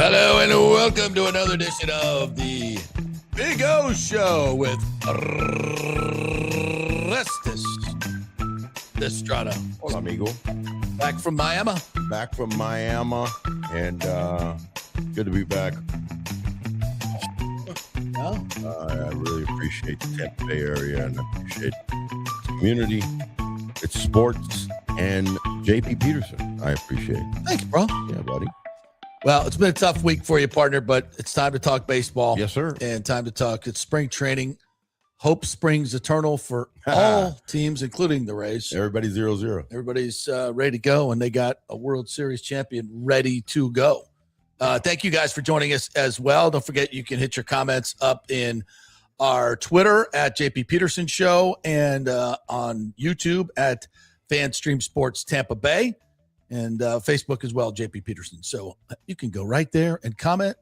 Hello and welcome to another edition of the Big O Show with Orestes Destrade. Amigo. Back from Miami. Back from Miami, and good to be back. I really appreciate the Tampa Bay area, and I appreciate its community, its sports, and JP Peterson. I appreciate it. Thanks, bro. Yeah, buddy. Well, it's been a tough week for you, partner, but it's time to talk baseball. Yes, sir. And time to talk. It's spring training. Hope springs eternal for all teams, including the Rays. Everybody's 0-0. Everybody's ready to go, and they got a World Series champion ready to go. Thank you guys for joining us as well. Don't forget, you can hit your comments up in our Twitter at JP Peterson Show and on YouTube at FanStream Sports Tampa Bay and Facebook as well, JP Peterson. So you can go right there and comment,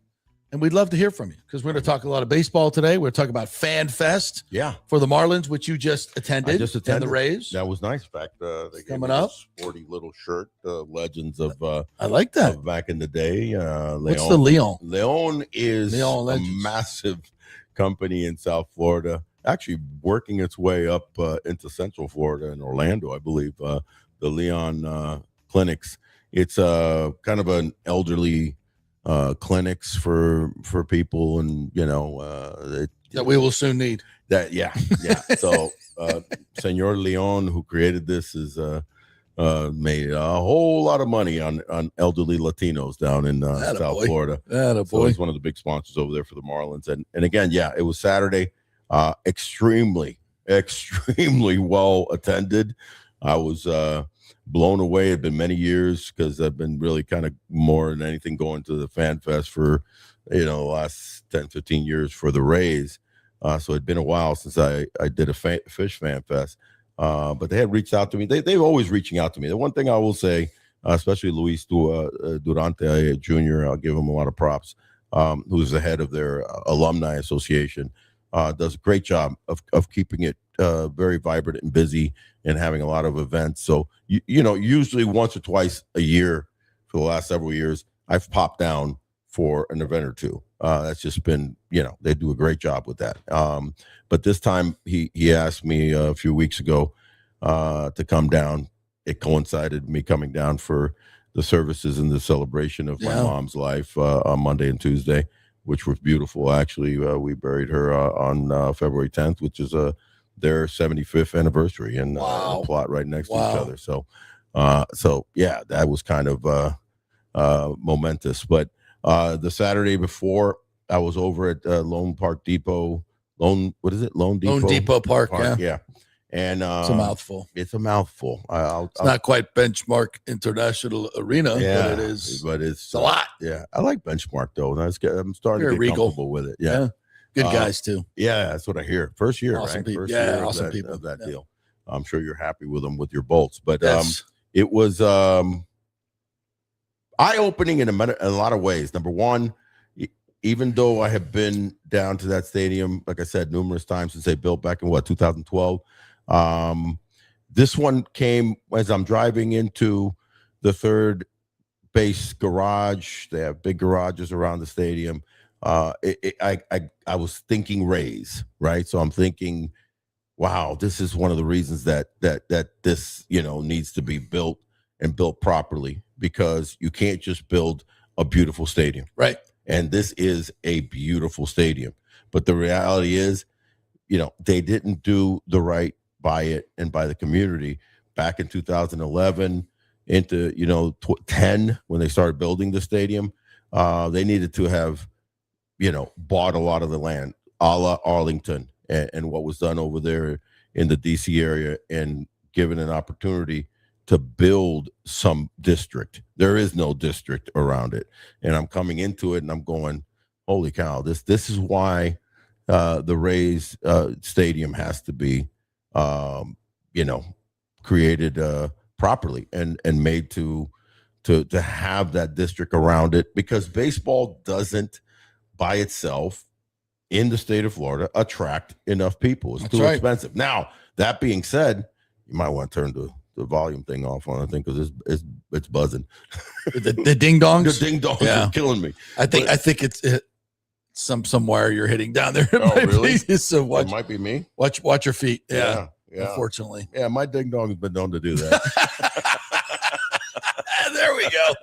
and we'd love to hear from you because we're going to talk a lot of baseball today. We're talking about Fan Fest for the Marlins, which you just attended. I just attended. And the Rays. That was nice. In fact, they gave Coming me up. a sporty little shirt, legends of I like that. of back in the day. What's the Leon? Leon is Leon a Legends. massive company in South Florida, actually working its way up into Central Florida and Orlando, I believe. The Leon clinics. It's kind of an elderly clinics for people, and That we will soon need. yeah. So Senor Leon, who created this, is made a whole lot of money on elderly Latinos down in South Florida. So he's one of the big sponsors over there for the Marlins. And again, it was Saturday, extremely well attended. I was blown away. It's been many years because I've been really kind of more than anything going to the Fan Fest for, the last 10, 15 years for the Rays. So it'd been a while since I did a Fish Fan Fest. But they had reached out to me. They're always reaching out to me. The one thing I will say, especially Luis Durante Jr., I'll give him a lot of props, who's the head of their alumni association, does a great job of keeping it very vibrant and busy and having a lot of events. So, usually once or twice a year for the last several years, I've popped down for an event or two. That's just been, they do a great job with that. But this time he asked me a few weeks ago to come down. It coincided with me coming down for the services and the celebration of my mom's life on Monday and Tuesday, which was beautiful. Actually, we buried her on February 10th, which is their 75th anniversary, and a plot right next to each other. So that was kind of momentous. But the Saturday before, I was over at Lone Depot Park. Yeah. And it's a mouthful. It's a mouthful. It's not quite Benchmark International Arena, but it is. But it's a lot. Yeah, I like Benchmark though. I'm starting to get comfortable with it. Yeah. Good guys too. Yeah, that's what I hear. First year, awesome right? People. First year awesome people of that deal. I'm sure you're happy with them with your bolts, but it was eye-opening in a lot of ways. Number one, even though I have been down to that stadium, like I said, numerous times since they built back in 2012, this one came as I'm driving into the third base garage. They have big garages around the stadium. I was thinking Rays, right? So I'm thinking, wow, this is one of the reasons that this needs to be built and built properly, because you can't just build a beautiful stadium, right? And this is a beautiful stadium, but the reality is, they didn't do the right by it and by the community back in 2011 into 10 when they started building the stadium. They needed to have bought a lot of the land, a la Arlington, and what was done over there in the DC area, and given an opportunity to build some district. There is no district around it. And I'm coming into it and I'm going, holy cow, this is why the Rays stadium has to be created properly and made to have that district around it, because baseball doesn't by itself in the state of Florida attract enough people. It's too expensive. Now, that being said, you might want to turn to volume thing off on, I think, because it's buzzing. The ding dongs? The ding dongs are killing me. I think it's some wire you're hitting down there. Really? So it might be me. Watch your feet. Yeah. Unfortunately. Yeah, my ding dong has been known to do that. There we go.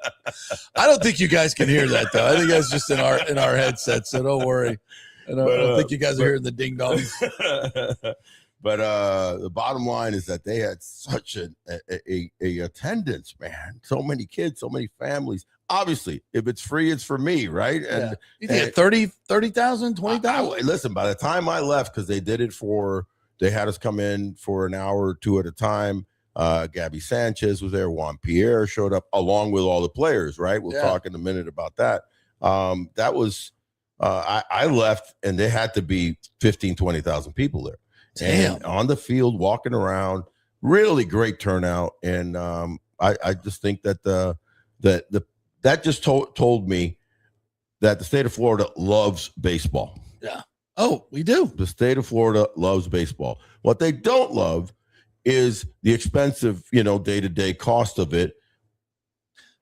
I don't think you guys can hear that though. I think that's just in our headset. So don't worry. I don't think you guys are hearing the ding dong. But the bottom line is that they had such a attendance, man. So many kids, so many families. Obviously, if it's free, it's for me, right? And you think 30,000, 20,000? Listen, by the time I left, because they did it they had us come in for an hour or two at a time. Gabby Sanchez was there. Juan Pierre showed up along with all the players, right? We'll talk in a minute about that. That was, I left and there had to be 15, 20,000 people there. Damn. And on the field, walking around, really great turnout. And I just think that that just told me that the state of Florida loves baseball. Yeah. Oh, we do. The state of Florida loves baseball. What they don't love is the expensive, day-to-day cost of it.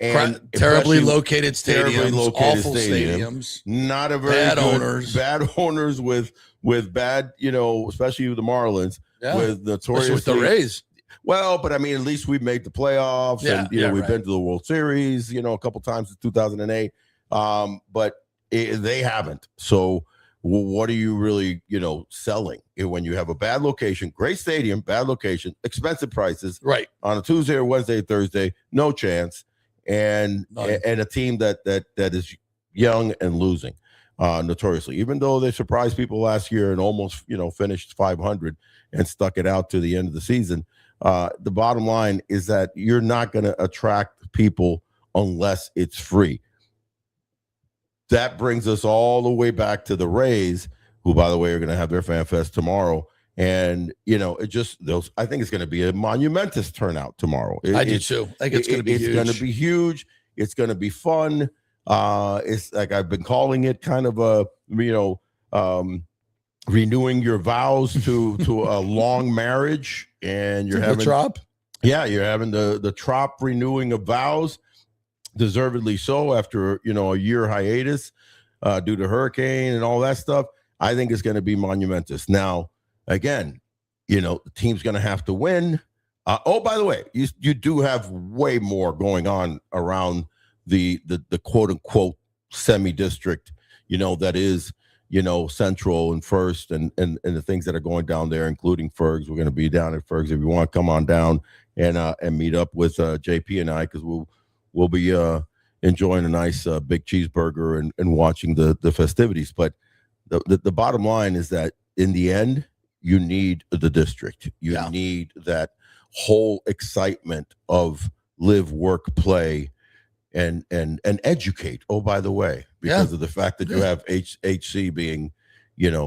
And terribly located stadiums, awful stadiums, not a very bad good, owners, bad owners with bad, especially with the Marlins, with notorious with the Rays. Well, but I mean, at least we made the playoffs, and we've been to the World Series, a couple times in 2008. But they haven't. So what are you really, selling when you have a bad location, great stadium, bad location, expensive prices, right? On a Tuesday or Wednesday, Thursday, no chance, and a team that is young and losing, notoriously. Even though they surprised people last year and almost, finished 500 and stuck it out to the end of the season. The bottom line is that you're not going to attract people unless it's free. That brings us all the way back to the Rays, who, by the way, are going to have their fan fest tomorrow. And, I think it's going to be a monumentous turnout tomorrow. I do too. I think it's going to be huge. It's going to be huge. It's going to be fun. It's like I've been calling it kind of a, renewing your vows to a long marriage. And you're having the trop. Yeah, you're having the trop renewing of vows. Deservedly so after a year hiatus due to hurricane and all that stuff. I think it's going to be monumentous. Now, again, the team's going to have to win. By the way, you do have way more going on around the quote unquote semi-district. That is Central and First and the things that are going down there, including Fergs. We're going to be down at Fergs. If you want to come on down and meet up with JP and I, because we'll be enjoying a nice big cheeseburger and watching the festivities. But the bottom line is that in the end, you need the district. You need that whole excitement of live, work, play, and educate. Oh, by the way, because of the fact that you have HC being,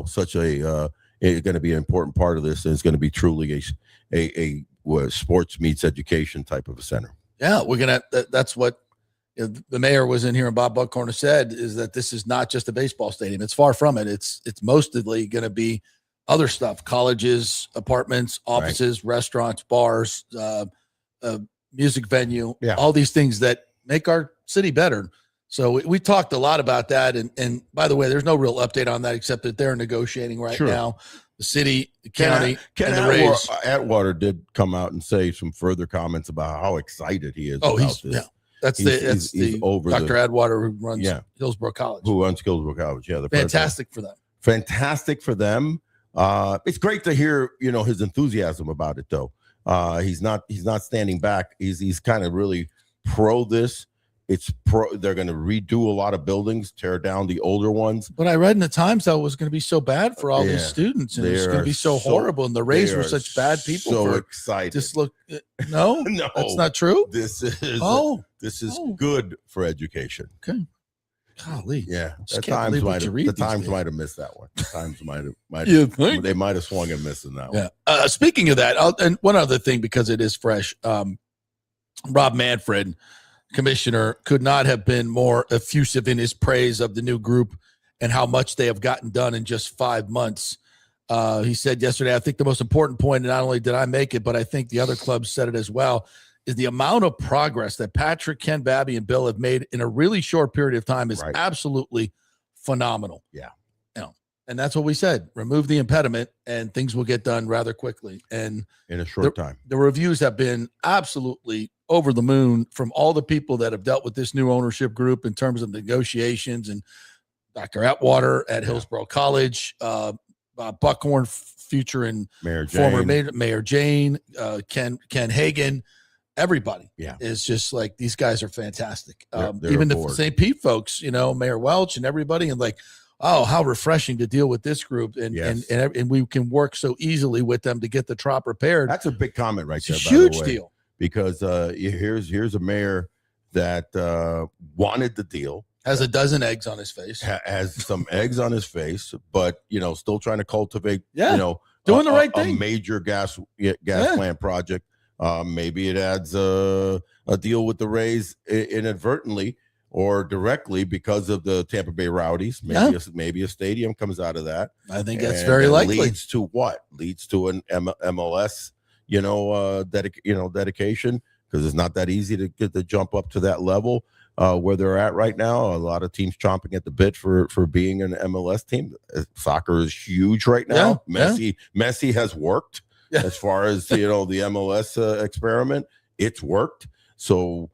such a going to be an important part of this, and it's going to be truly a sports meets education type of a center. Yeah, we're gonna. That's what the mayor was in here, and Bob Buckhorn said, is that this is not just a baseball stadium. It's far from it. It's mostly going to be other stuff: colleges, apartments, offices, restaurants, bars, music venue, all these things that make our city better. So we talked a lot about that. And by the way, there's no real update on that except that they're negotiating right now. The city, the county, and the Rays. Atwater did come out and say some further comments about how excited he is about this. Yeah. That's Dr. Atwater who runs Hillsborough College. Who runs Hillsborough College, the fantastic for them. Fantastic for them. It's great to hear, his enthusiasm about it, though. He's not standing back. He's kind of really pro this. They're going to redo a lot of buildings, tear down the older ones. But I read in the Times how it was going to be so bad for all these students, and it's going to be so horrible. And the Rays were such bad people. So excited. Just look, no, that's not true. This is good for education. Okay. Golly. Yeah. The Times might have missed that one. The Times they might have swung and missed in that one. Yeah. Speaking of that, and one other thing, because it is fresh, Rob Manfred, commissioner, could not have been more effusive in his praise of the new group and how much they have gotten done in just 5 months. He said yesterday, I think the most important point, and not only did I make it, but I think the other clubs said it as well, is the amount of progress that Patrick, Ken, Babby, and Bill have made in a really short period of time is absolutely phenomenal. Yeah. And that's what we said. Remove the impediment and things will get done rather quickly. And in a short time. The reviews have been absolutely over the moon from all the people that have dealt with this new ownership group in terms of negotiations, and Dr. Atwater at Hillsborough College, Buckhorn, future and former Mayor Jane, Ken Hagan, everybody is just like, these guys are fantastic. They're even aboard. the St. Pete folks, Mayor Welch and everybody, and like, oh, how refreshing to deal with this group, and we can work so easily with them to get the trop repaired. That's a big comment right there. Huge deal, because here's a mayor that wanted the deal, has a dozen eggs on his face, has some eggs on his face, but still trying to cultivate, doing the right thing, a major gas plant project. Maybe it adds a deal with the Rays inadvertently or directly because of the Tampa Bay Rowdies. Maybe a stadium comes out of that. I think that's very likely. Leads to what? Leads to an MLS, dedication, because it's not that easy to get the jump up to that level where they're at right now. A lot of teams chomping at the bit for being an MLS team. Soccer is huge right now. Messi has worked as far as the MLS experiment. It's worked. So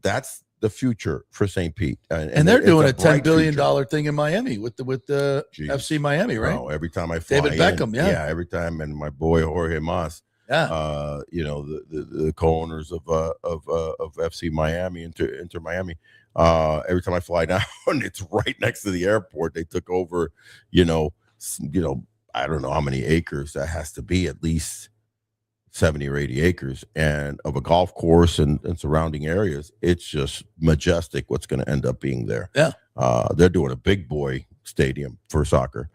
that's the future for St. Pete, and they're doing a $10 billion thing in Miami with the FC Miami, right? Oh, every time I fly David Beckham, every time, and my boy Jorge Mas, the co-owners of FC Miami, Inter Miami. Every time I fly down, it's right next to the airport. They took over, I don't know how many acres. That has to be at least 70 or 80 acres and of a golf course and surrounding areas. It's just majestic what's going to end up being there. Yeah. They're doing a big boy stadium for soccer.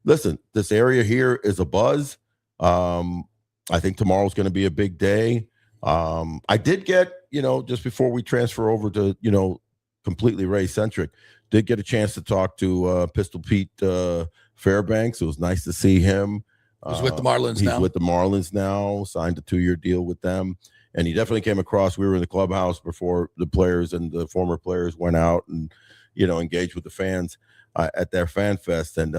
Listen, this area here is a buzz. I think tomorrow's going to be a big day. I did get, just before we transfer over to, completely Ray centric, did get a chance to talk to Pistol Pete Fairbanks. It was nice to see him. He's with the Marlins now. He's with the Marlins now, signed a 2-year deal with them. And he definitely came across. We were in the clubhouse before the players and the former players went out and, engaged with the fans at their fan fest. And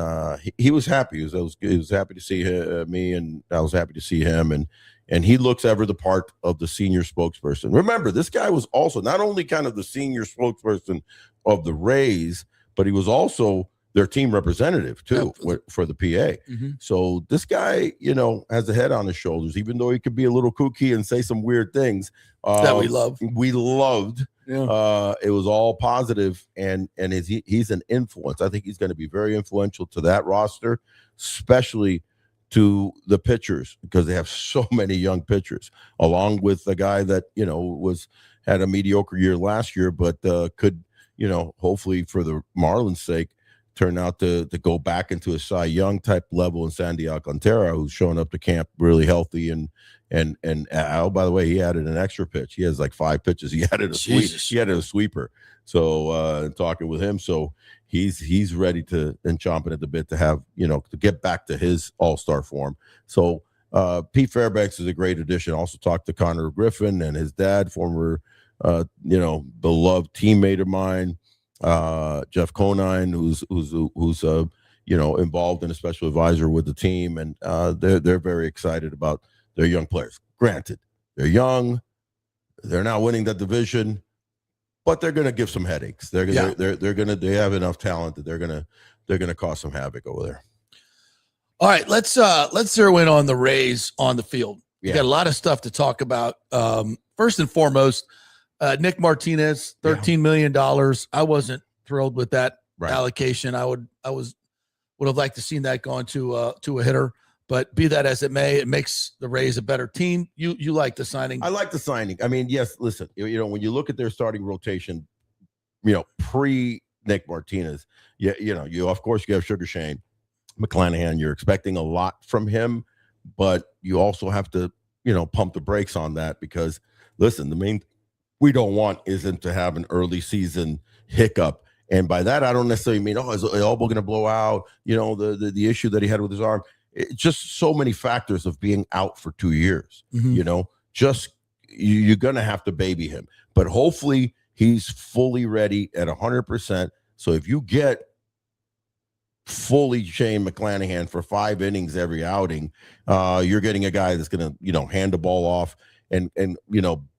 he was happy. He was happy to see me, and I was happy to see him. And he looks ever the part of the senior spokesperson. Remember, this guy was also not only kind of the senior spokesperson of the Rays, but he was also their team representative too for the PA. Mm-hmm. So this guy, has a head on his shoulders, even though he could be a little kooky and say some weird things that we loved. We loved. Yeah. It was all positive, and he's an influence. I think he's going to be very influential to that roster, especially to the pitchers, because they have so many young pitchers, along with the guy that had a mediocre year last year, but could hopefully for the Marlins' sake turn out to go back into a Cy Young type level in Sandy Alcantara, who's showing up to camp really healthy and by the way, he added an extra pitch. He has like 5 pitches. He added a sweeper. So talking with him, so he's ready to and chomping at the bit to have to get back to his all-star form. So Pete Fairbanks is a great addition. Also talked to Connor Griffin and his dad, former beloved teammate of mine. Jeff Conine, who's involved in a special advisor with the team, and they're very excited about their young players. Granted, they're young, they're not winning the division, but they're going to give some headaches. They have enough talent that they're going to cause some havoc over there. All right, let's zero in on the Rays on the field. We got a lot of stuff to talk about. First and foremost, Nick Martinez, $13 million. I wasn't thrilled with that allocation. I would have liked to seen that gone to a hitter, but be that as it may, it makes the Rays a better team. You like the signing? I like the signing. I mean, yes, listen, when you look at their starting rotation, pre Nick Martinez, you of course you have Sugar Shane McClanahan. You're expecting a lot from him, but you also have to, pump the brakes on that, because listen, the main we don't want isn't to have an early season hiccup And by that, I don't necessarily mean, is the elbow going to blow out? The issue that he had with his arm. It's just so many factors of being out for 2 years. Mm-hmm. You're going to have to baby him. But hopefully he's fully ready at 100%. So if you get fully Shane McClanahan for 5 innings every outing, you're getting a guy that's going to, hand the ball off and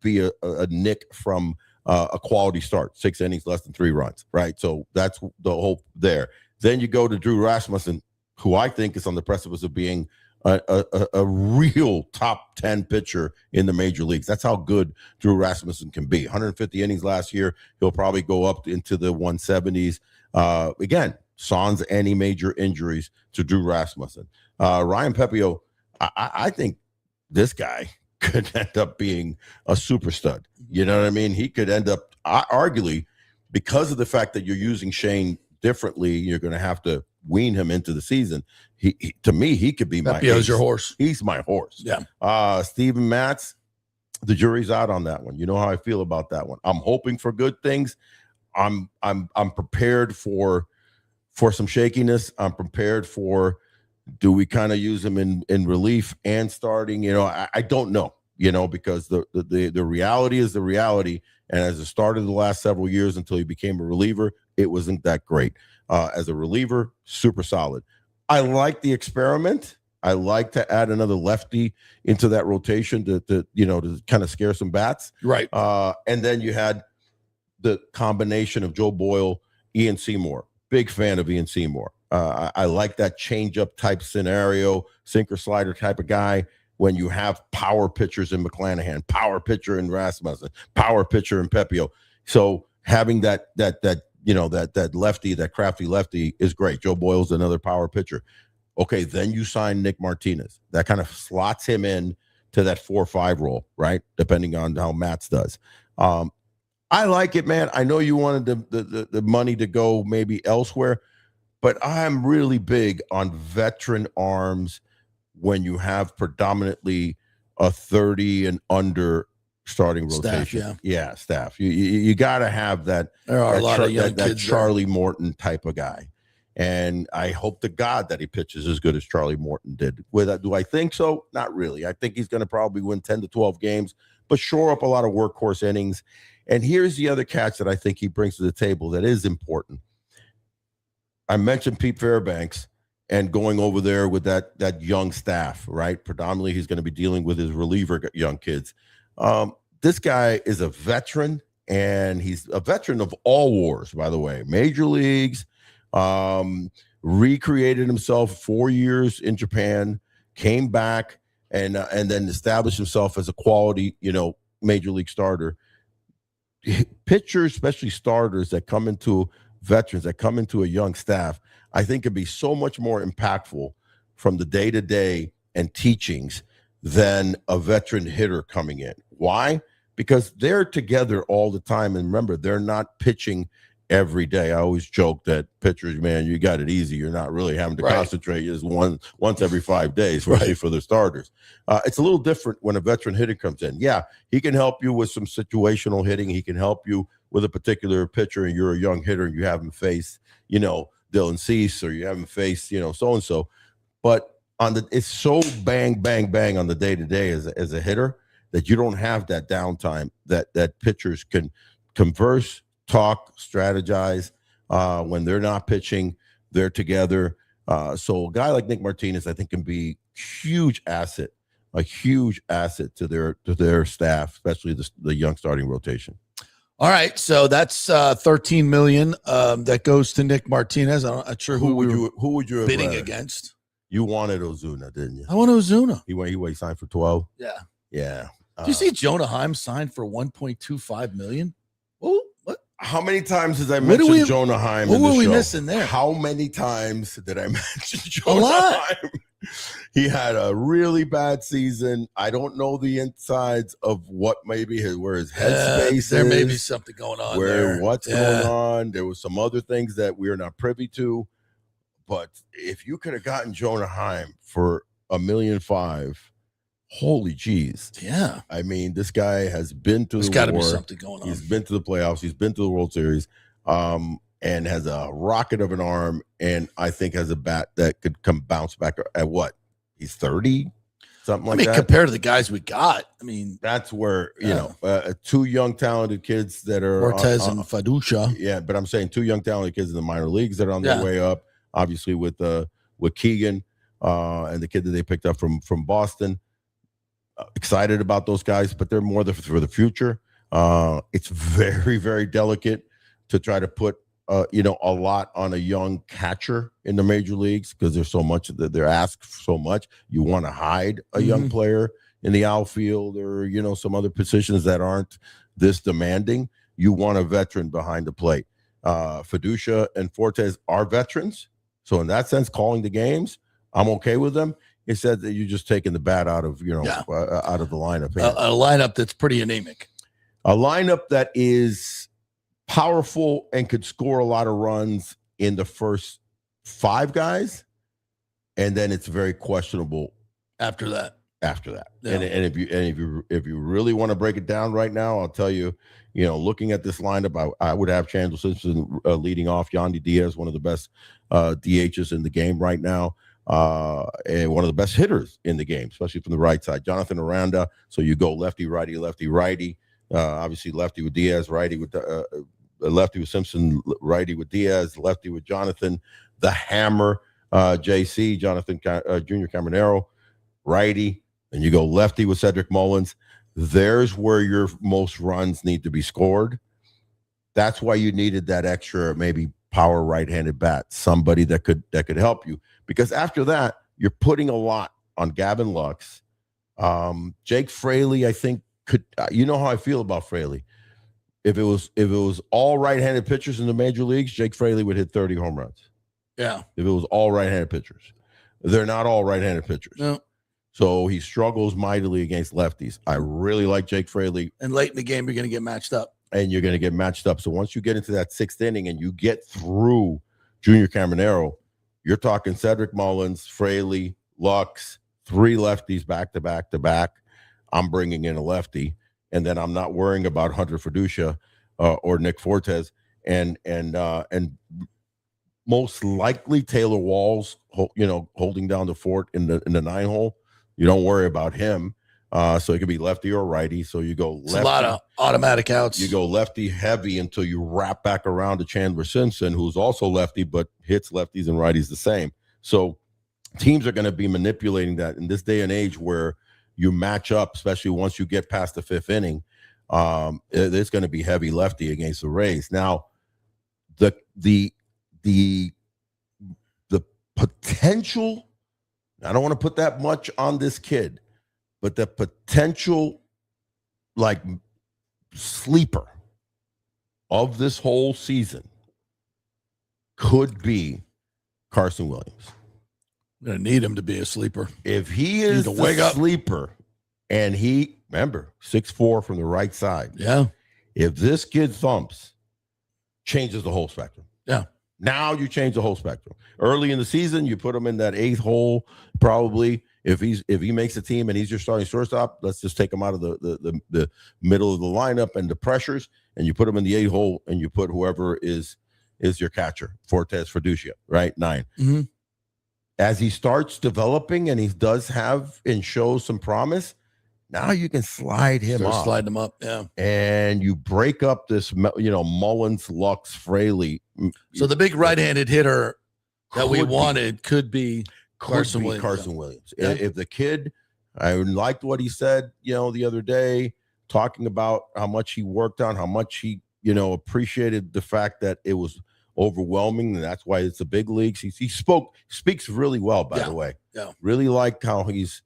be a Nick from a quality start, 6 innings, less than 3 runs, right? So that's the hope there. Then you go to Drew Rasmussen, who I think is on the precipice of being a real top 10 pitcher in the major leagues. That's how good Drew Rasmussen can be. 150 innings last year. He'll probably go up into the 170s. Again, sans any major injuries to Drew Rasmussen. Ryan Pepiot, I think this guy could end up being a super stud. You know what I mean? He could end up, arguably, because of the fact that you're using Shane differently, you're going to have to wean him into the season. He to me, he could be Pepiot's my ace. Your horse. He's my horse. Yeah. Steven Matz, the jury's out on that one. You know how I feel about that one. I'm hoping for good things. I'm prepared for some shakiness. I'm prepared for, do we kind of use him in relief and starting? I don't know, because the reality is the reality. And as a starter the last several years until he became a reliever, it wasn't that great. As a reliever, super solid. I like the experiment. I like to add another lefty into that rotation to kind of scare some bats. Right. And then you had the combination of Joe Boyle, Ian Seymour. Big fan of Ian Seymour. I like that change-up type scenario, sinker slider type of guy. When you have power pitchers in McClanahan, power pitcher in Rasmussen, power pitcher in Pepiot, so having that lefty, that crafty lefty, is great. Joe Boyle's another power pitcher. Okay, then you sign Nick Martinez. That kind of slots him in to that 4-5 role, right? Depending on how Matz does. I like it, man. I know you wanted the money to go maybe elsewhere, but I'm really big on veteran arms when you have predominantly a 30 and under starting rotation. Staff, staff. You got to have that. There are a lot of young that kids Charlie Morton type of guy. And I hope to God that he pitches as good as Charlie Morton did. Do I think so? Not really. I think he's going to probably win 10 to 12 games, but shore up a lot of workhorse innings. And here's the other catch that I think he brings to the table that is important. I mentioned Pete Fairbanks and going over there with that young staff, right? Predominantly, he's going to be dealing with his reliever young kids. This guy is a veteran, and he's a veteran of all wars, by the way. Major leagues, recreated himself 4 years in Japan, came back, and then established himself as a quality, major league starter. Pitchers, especially starters that come into veterans, that come into a young staff, I think could be so much more impactful from the day-to-day and teachings than a veteran hitter coming in. Why? Because they're together all the time. And remember, they're not pitching every day. I always joke that pitchers, man, you got it easy. You're not really having to concentrate just once every 5 days, especially for the starters. It's a little different when a veteran hitter comes in. Yeah, he can help you with some situational hitting. He can help you with a particular pitcher, and you're a young hitter and you haven't faced, Dylan Cease, or you haven't faced, so-and-so. But it's so bang, bang, bang on the day-to-day as a hitter that you don't have that downtime that pitchers can converse, talk, strategize. When they're not pitching, they're together. So a guy like Nick Martinez, I think, can be a huge asset to their staff, especially the young starting rotation. All right, so that's $13 million that goes to Nick Martinez. I'm not sure who would you bidding against. You wanted Ozuna, didn't you? I want Ozuna. He signed for 12. Yeah. Do you see Jonah Heim signed for $1.25 million? Oh, what? How many times did I mention Jonah Heim? What were we missing there? How many times did I mention Jonah Heim? He had a really bad season. I don't know the insides of what where his headspace is. There may be something going on there. What's going on? There was some other things that we are not privy to. But if you could have gotten Jonah Heim for $1.5 million, holy geez. Yeah. I mean, this guy has been to the war. There's got to be something going on. He's been to the playoffs. He's been to the World Series. and has a rocket of an arm, and I think has a bat that could come bounce back at what? He's 30, something like that. Compared to the guys we got, that's where, two young talented kids that are Orestes and Fiducia. Yeah, but I'm saying two young talented kids in the minor leagues that are on their way up, obviously with Keegan and the kid that they picked up from Boston. Excited about those guys, but they're more for the future. It's very, very delicate to try to put a lot on a young catcher in the major leagues because there's so much that they're asked so much. You want to hide a young player in the outfield or some other positions that aren't this demanding. You want a veteran behind the plate. Fiducia and Fortes are veterans, so in that sense, calling the games, I'm okay with them. It said that you're just taking the bat out of out of the lineup. A lineup that's pretty anemic. A lineup that is powerful and could score a lot of runs in the first 5 guys, and then it's very questionable after that. Yeah. And if you really want to break it down right now, I'll tell you, looking at this lineup, I would have Chandler Simpson leading off. Yandy Diaz, one of the best DHs in the game right now. And one of the best hitters in the game, especially from the right side. Jonathan Aranda. So you go lefty, righty, lefty, righty. Obviously lefty with Diaz, righty with lefty with Simpson, righty with Diaz, lefty with Jonathan. The hammer, JC, Jonathan Jr. Caminero, righty. And you go lefty with Cedric Mullins. There's where your most runs need to be scored. That's why you needed that extra maybe power right-handed bat, somebody that could help you. Because after that, you're putting a lot on Gavin Lux. Jake Fraley, I think, could. You know how I feel about Fraley. If it was all right-handed pitchers in the major leagues, Jake Fraley would hit 30 home runs. Yeah. If it was all right-handed pitchers, they're not all right-handed pitchers. No. So he struggles mightily against lefties. I really like Jake Fraley. And late in the game, you're going to get matched up. So once you get into that 6th inning and you get through Junior Caminero, you're talking Cedric Mullins, Fraley, Lux, 3 lefties back to back to back. I'm bringing in a lefty, and then I'm not worrying about Hunter Fiducia or Nick Fortes, and most likely Taylor Walls, holding down the fort in the 9-hole. You don't worry about him. So it could be lefty or righty. So you go lefty. It's a lot of automatic outs. You go lefty heavy until you wrap back around to Chandler Simpson, who's also lefty, but hits lefties and righties the same. So teams are going to be manipulating that in this day and age where you match up, especially once you get past the 5th inning. It's going to be heavy lefty against the Rays. Now, the potential, I don't want to put that much on this kid, but the potential sleeper of this whole season could be Carson Williams. I'm going to need him to be a sleeper. If he is the sleeper, and remember, 6'4" from the right side. Yeah. If this kid thumps, changes the whole spectrum. Yeah. Now you change the whole spectrum. Early in the season, you put him in that 8th hole, probably. If he makes a team and he's your starting shortstop, let's just take him out of the middle of the lineup and the pressures, and you put him in the 8th hole, and you put whoever is your catcher, Fortes, Fiducia, right? 9. Mm-hmm. As he starts developing and he does have and shows some promise, now you can slide him up. Slide him up, yeah. And you break up this, Mullins, Lux, Fraley. So the big right-handed hitter that we wanted could be Carson Williams. Yeah. If the kid, I liked what he said, the other day, talking about how much he worked on, how much he, appreciated the fact that it was overwhelming, and that's why it's the big leagues. He speaks really well, by the way. Yeah. Really like how he's,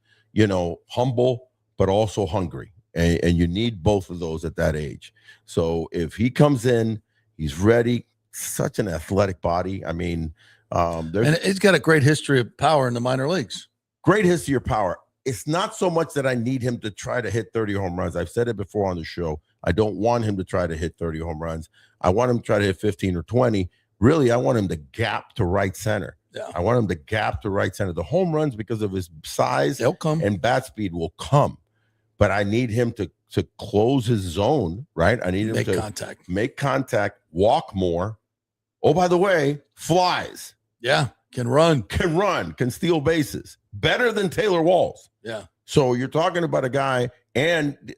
humble, but also hungry. And you need both of those at that age. So if he comes in, he's ready. Such an athletic body. I mean, and he's got a great history of power in the minor leagues. Great history of power. It's not so much that I need him to try to hit 30 home runs. I've said it before on the show. I don't want him to try to hit 30 home runs. I want him to try to hit 15 or 20. Really, I want him to gap to right center. Yeah. I want him to gap to right center. The home runs, because of his size and bat speed, will come. But I need him to close his zone, right? I need him to make contact, walk more, Oh, by the way, flies. Yeah, can run, can steal bases better than Taylor Walls. Yeah. So you're talking about a guy, and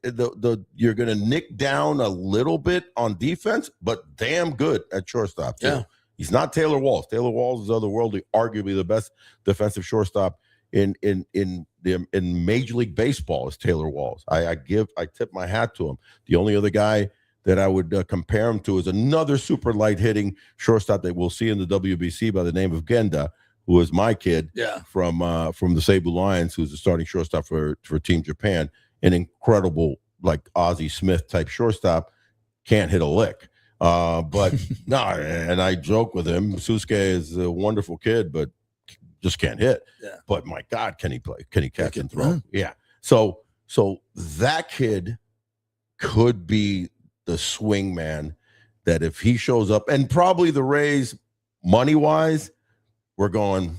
you're going to nick down a little bit on defense, but damn good at shortstop too. Yeah. He's not Taylor Walls. Taylor Walls is otherworldly, arguably the best defensive shortstop in Major League Baseball is Taylor Walls. I tip my hat to him. The only other guy that I would compare him to is another super light hitting shortstop that we'll see in the WBC by the name of Genda, who is my kid from the Cebu Lions, who's the starting shortstop for Team Japan, an incredible like Ozzie Smith type shortstop, can't hit a lick. But no, and I joke with him. Susuke is a wonderful kid, but just can't hit. Yeah. But my God, can he play? Can he catch and throw? Yeah. So that kid could be the swing man that if he shows up, and probably the Rays money wise, we're going,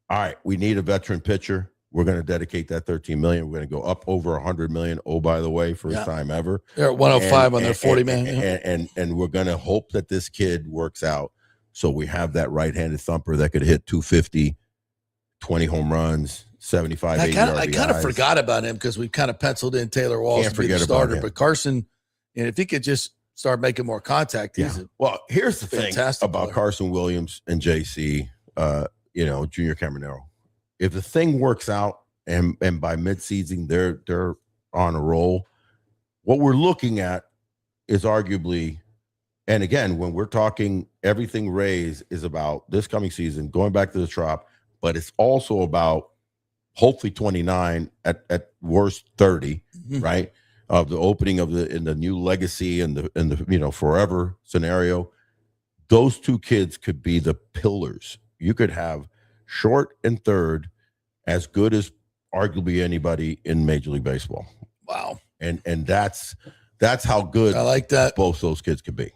all right, we need a veteran pitcher. We're going to dedicate that $13 million. We're going to go up over $100 million. Oh, by the way, first time ever. They're at 105 on their 40 man. And we're going to hope that this kid works out. So we have that right-handed thumper that could hit 250, 20 home runs, 75, 80 RBIs. I kind of forgot about him because we kind of penciled in Taylor Walls to be the starter. But Carson, and if he could just start making more contact, well, here's the thing about player. Carson Williams and JC, Junior Caminero. If the thing works out and by midseason they're on a roll, what we're looking at is arguably, and again, when we're talking everything Rays is about this coming season, going back to the Trop, but it's also about hopefully 29 at worst 30, right? Of the opening of in the new legacy and the forever scenario. Those two kids could be the pillars. You could have short and third as good as arguably anybody in Major League Baseball. Wow. And that's how good I like that both those kids could be.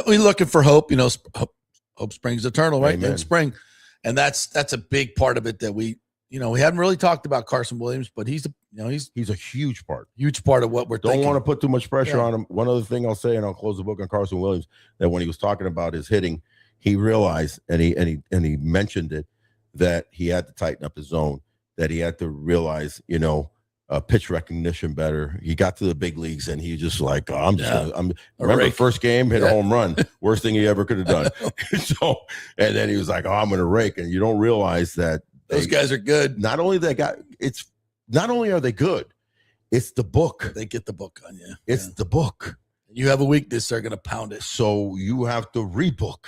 We're looking for hope, hope springs eternal, right? Amen. In spring. And that's a big part of it that we haven't really talked about Carson Williams, but he's a huge part of what we're Don't thinking. want to put too much pressure on him. One other thing I'll say, and I'll close the book on Carson Williams, that when he was talking about his hitting, he realized, and he mentioned it, that he had to tighten up his zone, that he had to realize, pitch recognition better. He got to the big leagues and he just like, remember the first game, hit a home run, worst thing he ever could have done. And then he was like, I'm going to rake. And you don't realize that those guys are good. Not only are they good, it's the book. They get the book on you. It's the book. You have a weakness, they're going to pound it. So you have to rebook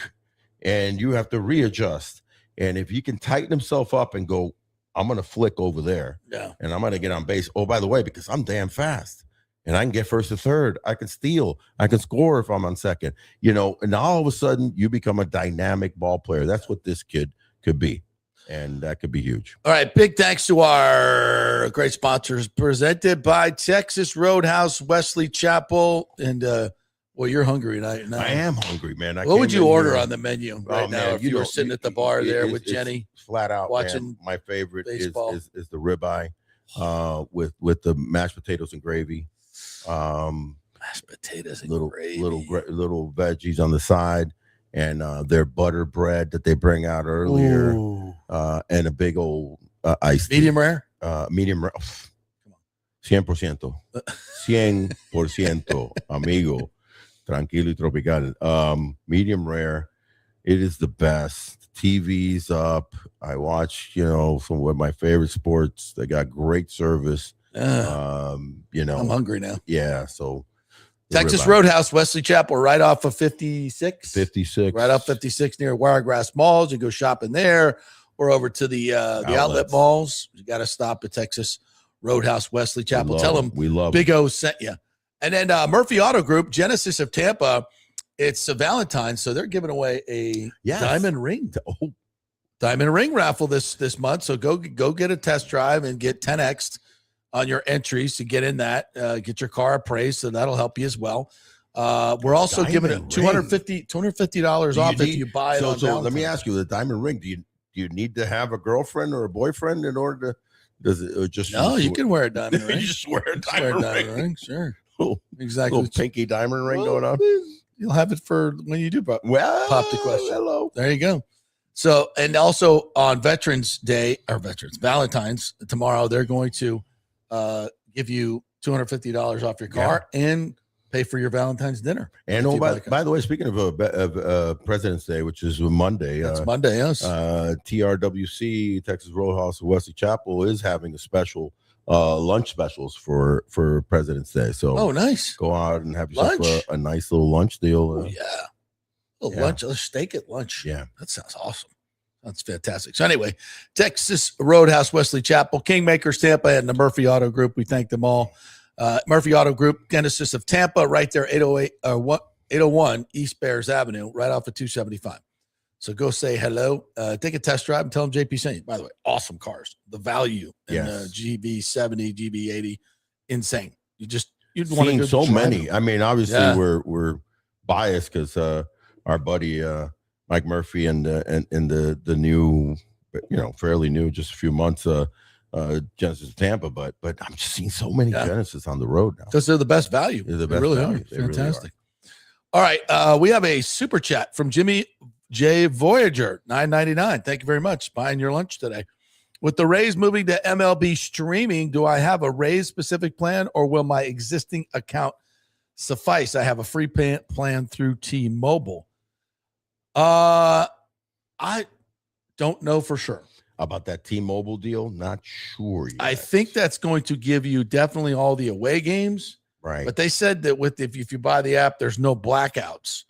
and you have to readjust. And if he can tighten himself up and go, I'm going to flick over there. Yeah. And I'm going to get on base. Oh, by the way, because I'm damn fast and I can get first to third. I can steal. I can score if I'm on second, and now all of a sudden you become a dynamic ball player. That's what this kid could be. And that could be huge. All right. Big thanks to our great sponsors presented by Texas Roadhouse, Wesley Chapel. And, you're hungry tonight. I am hungry, man. What would you order on the menu right now if you were sitting at the bar there with Jenny? Flat out, watching. Man, my favorite is the ribeye with the mashed potatoes and gravy. Mashed potatoes and gravy. Little veggies on the side. And their butter bread that they bring out earlier, and a big old iced medium rare. Medium rare. 100%. 100%, amigo. Tranquilo y tropical. Medium rare. It is the best. TV's up. I watch, some of my favorite sports. They got great service. I'm hungry now. Yeah. So. Texas Roadhouse, Wesley Chapel, right off of 56. 56. Right off 56 near Wiregrass Malls. You go shopping there or over to the outlet malls. You got to stop at Texas Roadhouse, Wesley Chapel. Tell them Big O sent you. And then Murphy Auto Group, Genesis of Tampa. It's a Valentine's, so they're giving away a diamond ring. Diamond ring raffle this month. So go get a test drive and get 10X'd on your entries to get in that, get your car appraised, so that'll help you as well. We're also giving it $250 off if you buy it. So let me ask you, the diamond ring, do you need to have a girlfriend or a boyfriend in order to? Does it just? No, you can wear a diamond ring. You just wear a diamond ring. Sure, exactly. Little pinky diamond ring going on. you'll have it for when you do pop the question. Hello. There you go. So, and also on Veterans Day or Valentine's tomorrow, they're going to give you $250 off your car and pay for your Valentine's dinner. And by the way, speaking of President's Day, which is Monday, that's Monday, yes. TRWC Texas Roadhouse of Wesley Chapel is having a special lunch specials for President's Day. So, nice. Go out and have yourself a nice little lunch deal. Lunch, a steak at lunch. Yeah, that sounds awesome. That's fantastic. So anyway, Texas Roadhouse, Wesley Chapel, Kingmakers, Tampa, and the Murphy Auto Group. We thank them all. Murphy Auto Group, Genesis of Tampa, right there, 801 East Bears Avenue, right off of 275. So go say hello, take a test drive, and tell them JP sent you. By the way, awesome cars. The value in the GB70, GB80, insane. You'd want to go so many. I mean, obviously we're biased because our buddy Mike Murphy and the new, fairly new, just a few months, Genesis of Tampa, but I'm just seeing so many Genesis on the road now because they're the best value. They're the best really value. Are. Fantastic. All right, we have a super chat from Jimmy J. Voyager, $9.99. Thank you very much. Buying your lunch today. With the Rays moving to MLB streaming, do I have a Rays specific plan or will my existing account suffice? I have a free plan through T-Mobile. I don't know for sure about that T-Mobile deal. Not sure yet. I think that's going to give you definitely all the away games, right? But they said that if you buy the app, there's no blackouts.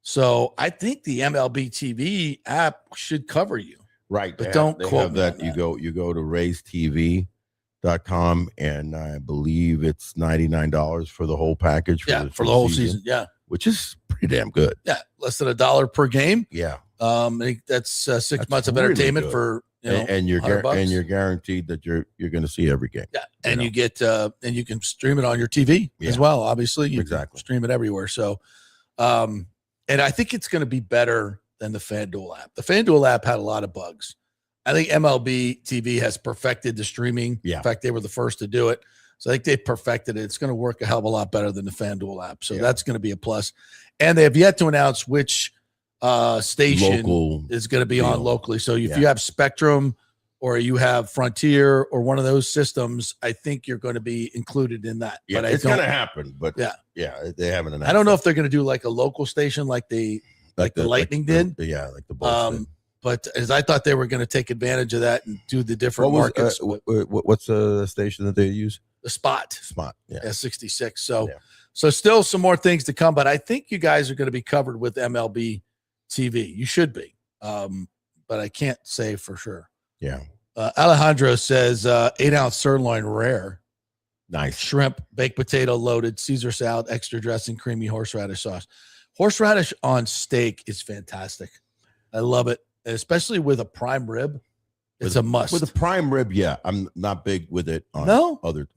So I think the MLB TV app should cover you, right? But don't quote me that. You go to RaysTV.com, and I believe it's $99 for the whole package. For the whole season. Yeah, which is pretty damn good. Yeah, less than $1 per game. Yeah, that's 6 months of entertainment good. For and you're guaranteed that you're going to see every game. Yeah, and you get and you can stream it on your TV as well. Obviously, you can stream it everywhere. So, and I think it's going to be better than the FanDuel app. The FanDuel app had a lot of bugs. I think MLB TV has perfected the streaming. Yeah. In fact, they were the first to do it. So I think they perfected it. It's going to work a hell of a lot better than the FanDuel app. So that's going to be a plus. And they have yet to announce which station is going to be on locally. So if you have Spectrum or you have Frontier or one of those systems, I think you're going to be included in that. Yeah, but it's going to happen. But they haven't announced. I don't know if they're going to do like a local station like the Lightning did. Like the Bulls did. But as I thought they were going to take advantage of that and do the different markets. What's the station that they use? The Spot. Yeah. 66. So still some more things to come, but I think you guys are going to be covered with MLB TV. You should be. But I can't say for sure. Yeah. Alejandro says 8-ounce sirloin rare. Nice. Shrimp, baked potato loaded, Caesar salad, extra dressing, creamy horseradish sauce. Horseradish on steak is fantastic. I love it, especially with a prime rib. It's a must. With a prime rib, I'm not big with it on other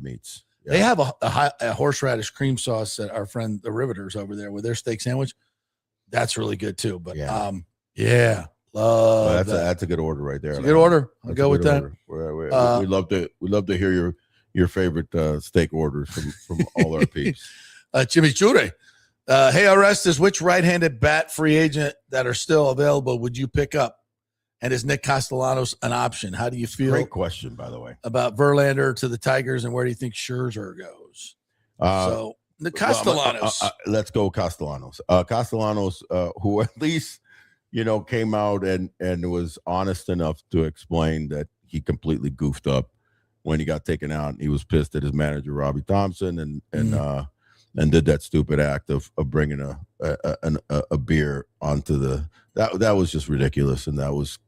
meats. Yeah. They have a horseradish cream sauce at our friend the Riveters over there with their steak sandwich. That's really good too. But love that's a good order right there. It's a good order. I'll go with that. We love to hear your favorite steak orders from all our peeps. Jimmy Chure. Hey, Orestes, which right-handed bat free agent that are still available would you pick up? And is Nick Castellanos an option? How do you feel? Great question, by the way. About Verlander to the Tigers, and where do you think Scherzer goes? So the Castellanos. Let's go Castellanos. Castellanos, who at least came out and was honest enough to explain that he completely goofed up when he got taken out. He was pissed at his manager Robbie Thompson and did that stupid act of bringing a beer onto that was just ridiculous, and that was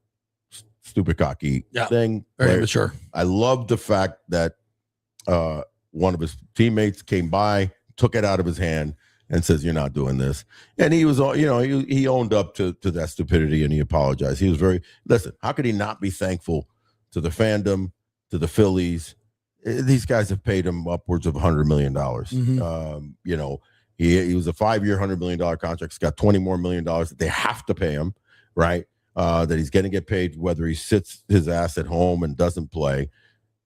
stupid cocky thing. Very mature. I love the fact that one of his teammates came by, took it out of his hand, and says, "You're not doing this." And he was, he owned up to that stupidity, and he apologized. He was listen. How could he not be thankful to the fandom, to the Phillies? These guys have paid him upwards of $100 million. He was a 5-year, $100 million contract. He's got $20 more million that they have to pay him, right? That he's going to get paid whether he sits his ass at home and doesn't play.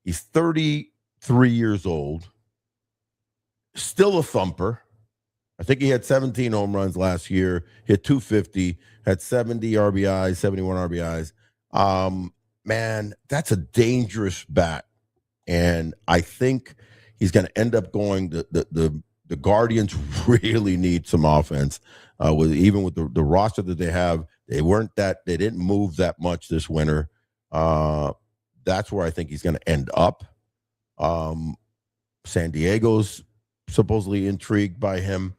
He's 33 years old, still a thumper. I think he had 17 home runs last year, hit 250, had 70 RBIs, 71 RBIs. Man, that's a dangerous bat. And I think he's going to end up going. The Guardians really need some offense. Even with the roster that they have, they didn't move that much this winter. That's where I think he's going to end up. San Diego's supposedly intrigued by him.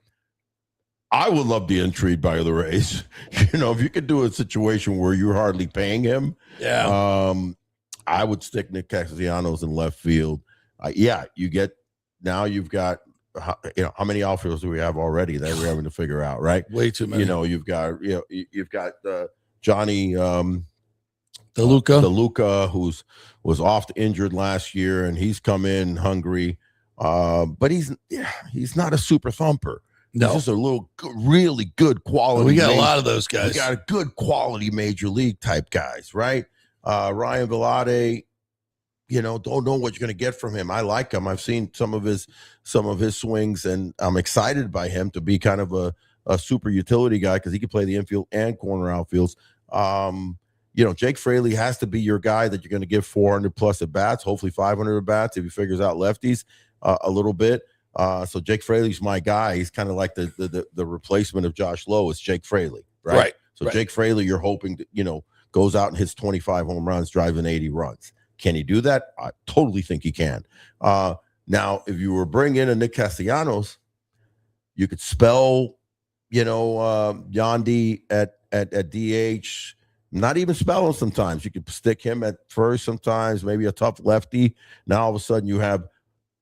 I would love to be intrigued by the Rays. If you could do a situation where you're hardly paying him, I would stick Nick Castellanos in left field. You've got, how many outfielders do we have already that we're having to figure out, right? Way too many. You've got Johnny DeLuca, who was oft injured last year, and he's come in hungry. But he's not a super thumper. No. He's just really good quality. We got a lot of those guys. We got a good quality major league type guys, right? Ryan Vilade, don't know what you're going to get from him. I like him. I've seen some of his swings, and I'm excited by him to be kind of a super utility guy because he can play the infield and corner outfields. Jake Fraley has to be your guy that you're going to give 400 plus at bats, hopefully 500 at bats if he figures out lefties a little bit. So Jake Fraley's my guy. He's kind of like the replacement of Josh Lowe. It's Jake Fraley, right? So Jake Fraley, you're hoping to, goes out and hits 25 home runs, driving 80 runs. Can he do that? I totally think he can. Now, if you were bringing in a Nick Castellanos, you could spell, Yandy at DH. Not even spell him sometimes. You could stick him at first sometimes, maybe a tough lefty. Now all of a sudden you have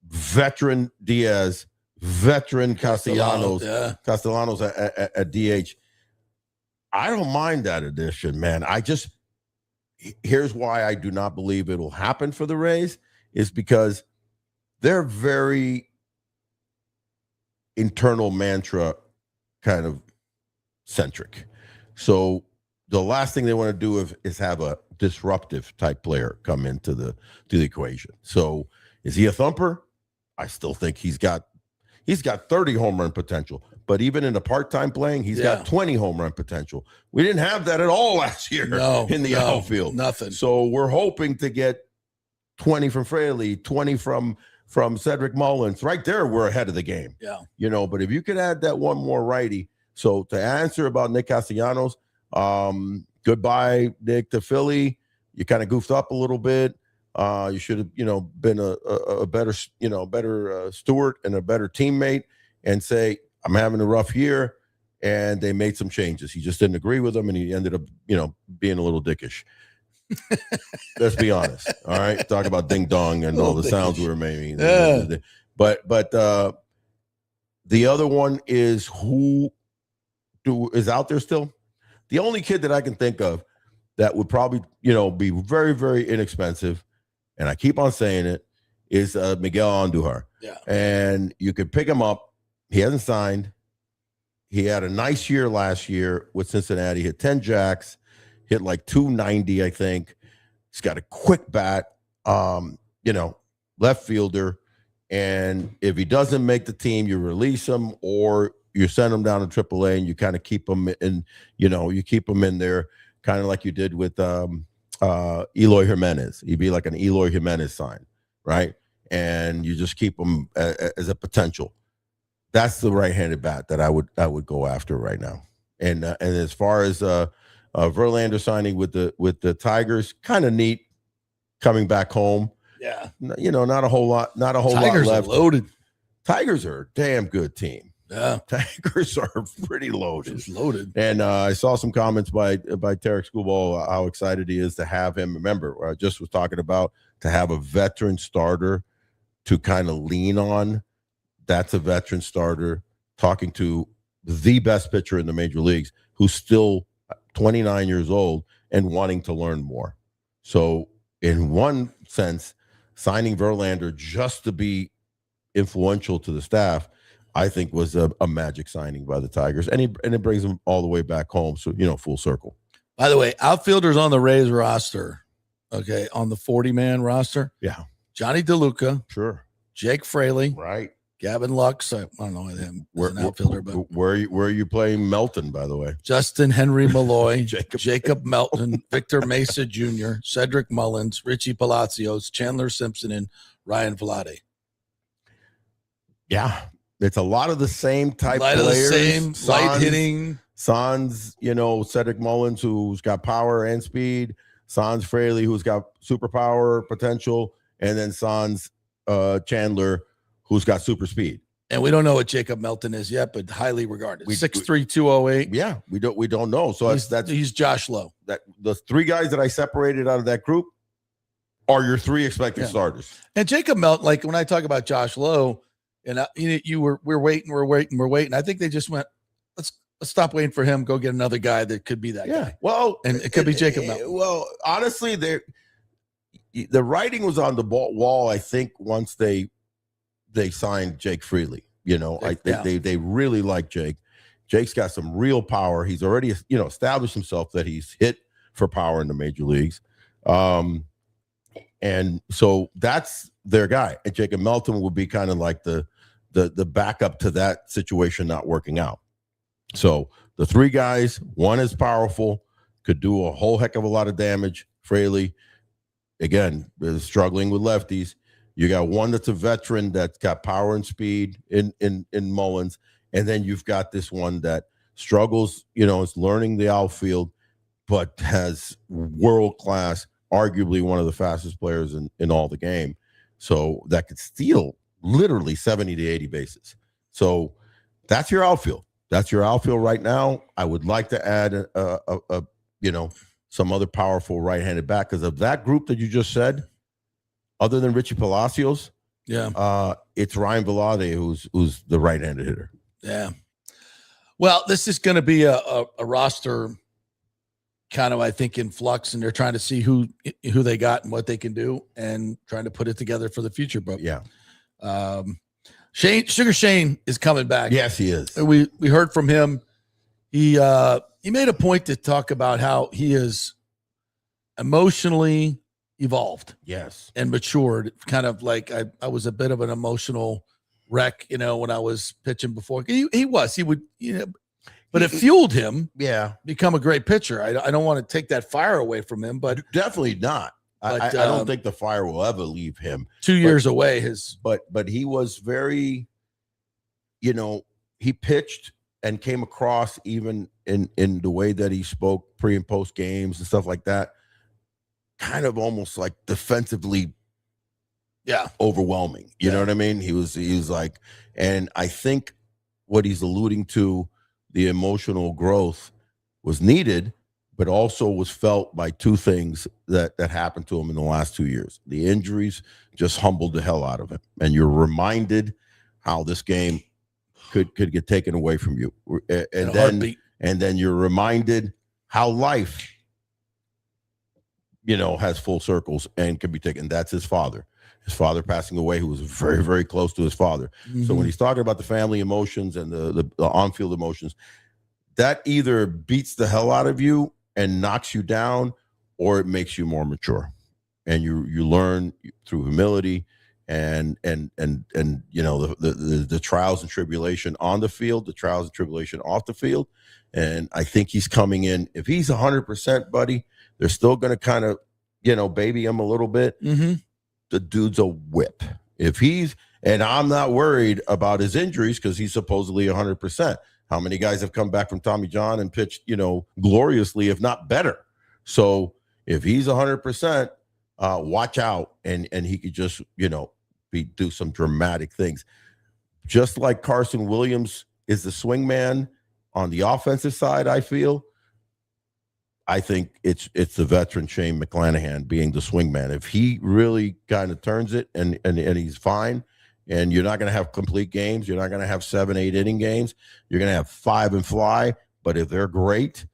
veteran Diaz, veteran Castellanos at DH. I don't mind that addition, man. Here's why I do not believe it'll happen for the Rays is because they're very internal mantra kind of centric. So the last thing they want to do is have a disruptive type player come into the equation. So is he a thumper? I still think he's got 30 home run potential, but even in the part-time playing, he's got 20 home run potential. We didn't have that at all last year in the outfield. Nothing. So we're hoping to get 20 from Fraley, 20 from Cedric Mullins. Right there, we're ahead of the game. Yeah. But if you could add that one more righty. So to answer about Nick Castellanos, goodbye, Nick, to Philly. You kind of goofed up a little bit. You should have, been a better steward and a better teammate and say, I'm having a rough year. And they made some changes. He just didn't agree with them. And he ended up, being a little dickish. Let's be honest. All right. Talk about ding dong and all the sounds we were making. Yeah. But the other one is is out there still. The only kid that I can think of that would probably, be very, very inexpensive, and I keep on saying it, is Miguel Andujar. Yeah. And you could pick him up. He hasn't signed. He had a nice year last year with Cincinnati. Hit 10 jacks, hit like 290, I think. He's got a quick bat, left fielder. And if he doesn't make the team, you release him or you send him down to AAA and you kind of keep him in, you keep him in there, kind of like you did with Eloy Jimenez. He'd be like an Eloy Jimenez sign, right? And you just keep him as a potential. That's the right-handed bat that I would go after right now. And as far as Verlander signing with the Tigers, kind of neat coming back home. Yeah. Not a whole lot Tigers left. Are loaded. Tigers are a damn good team. Yeah. Tigers are pretty loaded. Just loaded. And I saw some comments by Tarek Skubal, how excited he is to have him. Remember, I just was talking about to have a veteran starter to kind of lean on. That's a veteran starter talking to the best pitcher in the major leagues who's still 29 years old and wanting to learn more. So in one sense, signing Verlander just to be influential to the staff, I think was a magic signing by the Tigers. And it brings them all the way back home. So, full circle. By the way, outfielders on the Rays roster, okay, on the 40-man roster. Yeah. Johnny DeLuca. Sure. Jake Fraley. Right. Gavin Lux. I don't know him as an outfielder, but where are you playing Melton, by the way? Justin Henry Malloy, Jacob Melton, Victor Mesa Jr., Cedric Mullins, Richie Palacios, Chandler Simpson, and Ryan Vlade. Yeah, it's a lot of the same type players. Light hitting. Sans, Cedric Mullins, who's got power and speed. Sans Fraley, who's got superpower potential, and then Sans Chandler, who's got super speed. And we don't know what Jacob Melton is yet, but highly regarded. 6'3", 208. Yeah, we don't know. So he's Josh Lowe. That the three guys that I separated out of that group are your three expected starters. And Jacob Melton, like when I talk about Josh Lowe, and we're waiting. I think they just went, let's stop waiting for him. Go get another guy that could be that guy. Well, and it could be Jacob Melton. Well, honestly, the writing was on the wall. I think once they signed Jake Freely. They really like Jake. Jake's got some real power. He's already established himself that he's hit for power in the major leagues. And so that's their guy. And Jacob Melton will be kind of like the backup to that situation not working out. So the three guys, one is powerful, could do a whole heck of a lot of damage. Fraley, again, is struggling with lefties. You got one that's a veteran that's got power and speed in Mullins. And then you've got this one that struggles, is learning the outfield, but has world-class, arguably one of the fastest players in all the game. So that could steal literally 70 to 80 bases. So that's your outfield. That's your outfield right now. I would like to add some other powerful right-handed bat, because of that group that you just said, other than Richie Palacios, it's Ryan Vlade who's the right-handed hitter. Yeah. Well, this is going to be a roster kind of, I think, in flux, and they're trying to see who they got and what they can do, and trying to put it together for the future. But Sugar Shane is coming back. Yes, he is. We heard from him. He made a point to talk about how he is emotionally evolved, and matured. Kind of like I was a bit of an emotional wreck, when I was pitching before. He would, but it fueled him. Yeah, become a great pitcher. I don't want to take that fire away from him, but definitely not. I don't think the fire will ever leave him. 2 years away, but he was very, he pitched and came across, even in the way that he spoke pre and post games and stuff like that, kind of almost like defensively overwhelming. You know what I mean? He was like, and I think what he's alluding to, the emotional growth was needed, but also was felt by two things that happened to him in the last 2 years. The injuries just humbled the hell out of him. And you're reminded how this game could get taken away from you. And then you're reminded how life, has full circles and can be taken. That's his father passing away, who was very, very close to his father. Mm-hmm. So when he's talking about the family emotions and the on-field emotions, that either beats the hell out of you and knocks you down, or it makes you more mature. And you learn through humility and the trials and tribulation on the field, the trials and tribulation off the field. And I think he's coming in. If he's 100%, buddy, they're still going to kind of, baby him a little bit. Mm-hmm. The dude's a whip. And I'm not worried about his injuries, because he's supposedly 100%. How many guys have come back from Tommy John and pitched, gloriously, if not better? So if he's 100%, watch out, and he could just, do some dramatic things. Just like Carson Williams is the swing man on the offensive side, I think it's the veteran Shane McClanahan being the swing man. If he really kind of turns it and he's fine, and you're not going to have complete games, you're not going to have 7-8 inning games, you're going to have 5 and fly. But if they're great,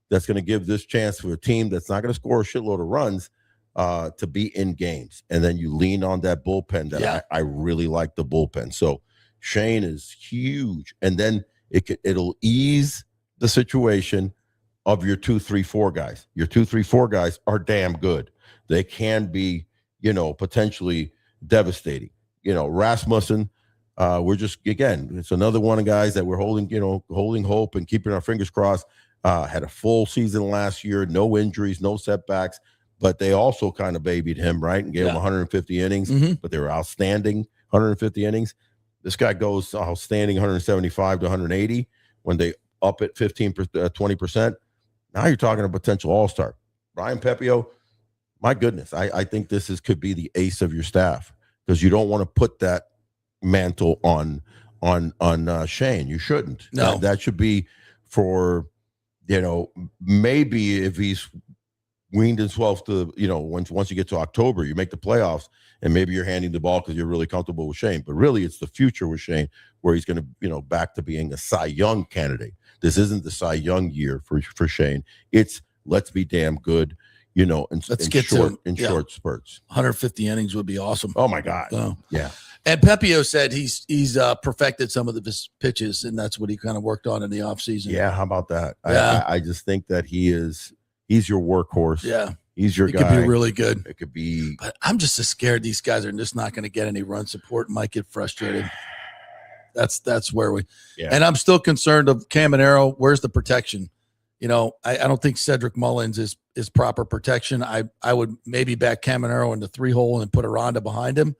that's going to give this chance for a team that's not going to score a shitload of runs to be in games. And then you lean on that bullpen that I really like the bullpen. So Shane is huge. And then it'll ease the situation of your 2, 3, 4 guys. Your 2, 3, 4 guys are damn good. They can be, potentially devastating. Rasmussen, we're just, again, it's another one of guys that we're holding hope and keeping our fingers crossed. Had a full season last year, no injuries, no setbacks, but they also kind of babied him, right, and gave him 150 innings, but they were outstanding 150 innings. This guy goes outstanding 175 to 180 when they up it 20%. Now you're talking a potential all-star. Brian Pepio, my goodness, I think this could be the ace of your staff, because you don't want to put that mantle on Shane. You shouldn't. No. That should be for, maybe if he's weaned himself to, once you get to October, you make the playoffs, and maybe you're handing the ball because you're really comfortable with Shane. But really, it's the future with Shane, where he's going to, back to being a Cy Young candidate. This isn't the Cy Young year for Shane. It's let's be damn good, in short spurts. 150 innings would be awesome. Oh my God. Yeah. And Pepio said he's perfected some of his pitches, and that's what he kind of worked on in the offseason. Yeah, how about that? Yeah. I just think that he's your workhorse. Yeah. He's your guy. It could be really good. It could be. But I'm just as scared these guys are just not going to get any run support and might get frustrated. That's where we – and I'm still concerned of Caminero. Where's the protection? I don't think Cedric Mullins is proper protection. I would maybe back Caminero in the 3-hole and put Aranda behind him.